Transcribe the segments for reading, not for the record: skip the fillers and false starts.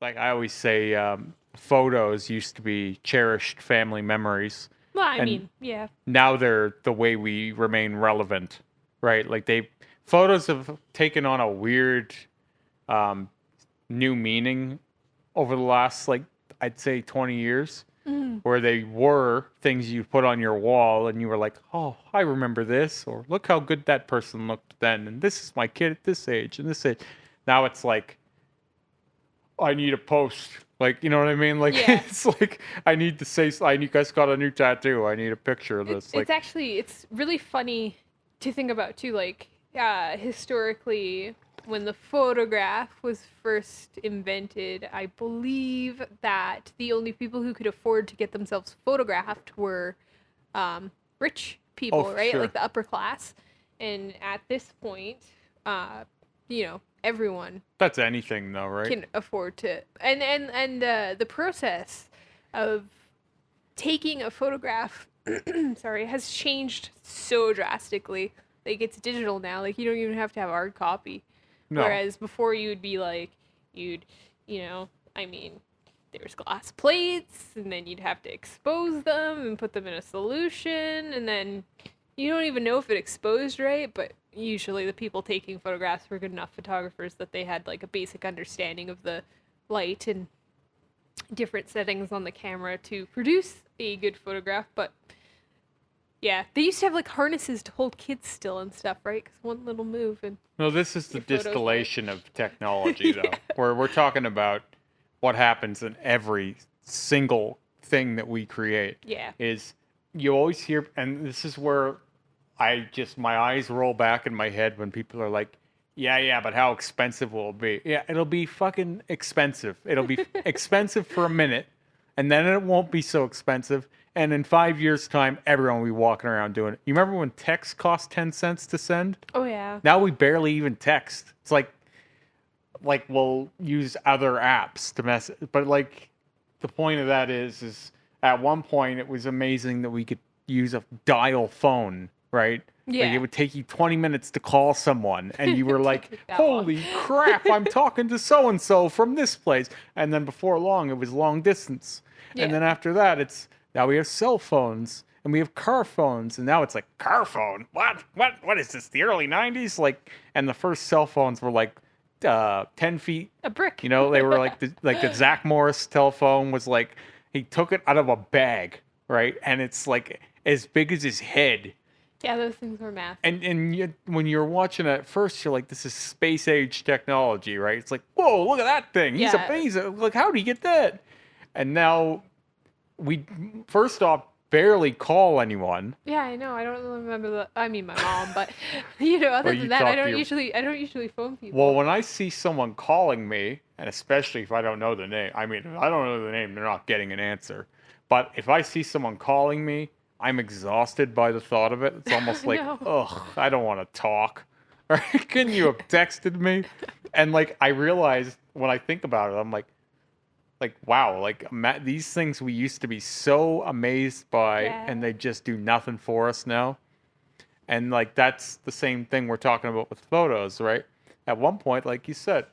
like I always say, photos used to be cherished family memories, Well, I and mean, yeah. now they're the way we remain relevant, right? Like photos have taken on a weird um, new meaning over the last, like, I'd say 20 years, Mhm. where they were things you put on your wall and you were like, oh, I remember this, or look how good that person looked then, and this is my kid at this age and this age. Now it's like, I need a post. Like, you know what I mean? Like, Yeah. it's like, I need to say, you guys got a new tattoo. I need a picture of It's this. it's Like, actually it's really funny to think about too. Like, historically, when the photograph was first invented, I believe that the only people who could afford to get themselves photographed were rich oh, people, for right? Like sure. the upper class. And at this point, uh, everyone That's anything, though, right? can afford to. And the process of taking a photograph sorry, has changed so drastically. Like it's digital now. Like you don't even have to have a hard copy. No. Whereas before you would be like you'd you know, I mean, there's glass plates and then you'd have to expose them and put them in a solution and then you don't even know if it exposed right, but usually the people taking photographs were good enough photographers that they had like a basic understanding of the light and different settings on the camera to produce a good photograph. But yeah, they used to have like harnesses to hold kids still and stuff, right? Because one little move and No, this is the your photo's away. distillation of technology, Yeah. though, where we're talking about what happens in every single thing that we create. Yeah. Is you always hear, and this is where my eyes roll back in my head when people are like, yeah, yeah, but how expensive will it be? Yeah, it'll be fucking expensive. It'll be expensive for a minute, and then it won't be so expensive. And in 5 years' time, everyone will be walking around doing it. You remember when text cost 10 cents to send? Oh yeah. Now we barely even text. It's like we'll use other apps to mess. But like the point of that is at one point it was amazing that we could use a dial phone, right? Like it Yeah. would take you 20 minutes to call someone, and you were It did like, take that long. "Holy crap! I'm talking to so and so from this place." And then before long, it was long distance. And Yeah. then after that, it's now we have cell phones and we have car phones, and now it's like car phone. What? What is this? The early '90s? Like, and the first cell phones were like 10 feet. A brick. You know, they were like the Zach Morris telephone was like he took it out of a bag, right? And it's like as big as his head. Yeah, those things were massive. And when you're watching it at first, you're like, this is space age technology, right? It's like, whoa, look at that thing. Yeah. He's like, how did he get that? And now we first off barely call anyone. Yeah, I know. I don't remember the. I mean, my mom, but Well, other you than that, talk to your I don't usually phone Well, people. when I see someone calling me, and especially if I don't know the name, I mean, if I don't know the name, they're not getting an answer. But if I see someone calling me, I'm exhausted by the thought of it. It's almost like, No. ugh, I don't want to talk. Or couldn't you have texted me? And like, I realized when I think about it, I'm like, wow, like these things we used to be so amazed by, and Yeah. they just do nothing for us now. And like that's the same thing we're talking about with photos, right? At one point, like you said,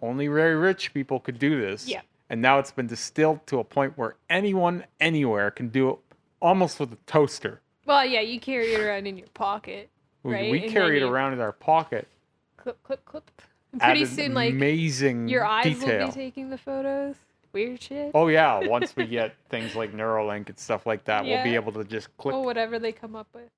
only very rich people could do this. Yeah. And now it's been distilled to a point where anyone anywhere can do it almost with a toaster. Well, yeah, you carry it around in your pocket, We right? And then carry it you around in our pocket clip, clip, clip. And at pretty an soon, like, your amazing eyes will be detail. taking the photos. Weird shit. Oh yeah, once we get things like Neuralink and stuff like that, we'll be Yeah. able to just click. Or whatever they come up with.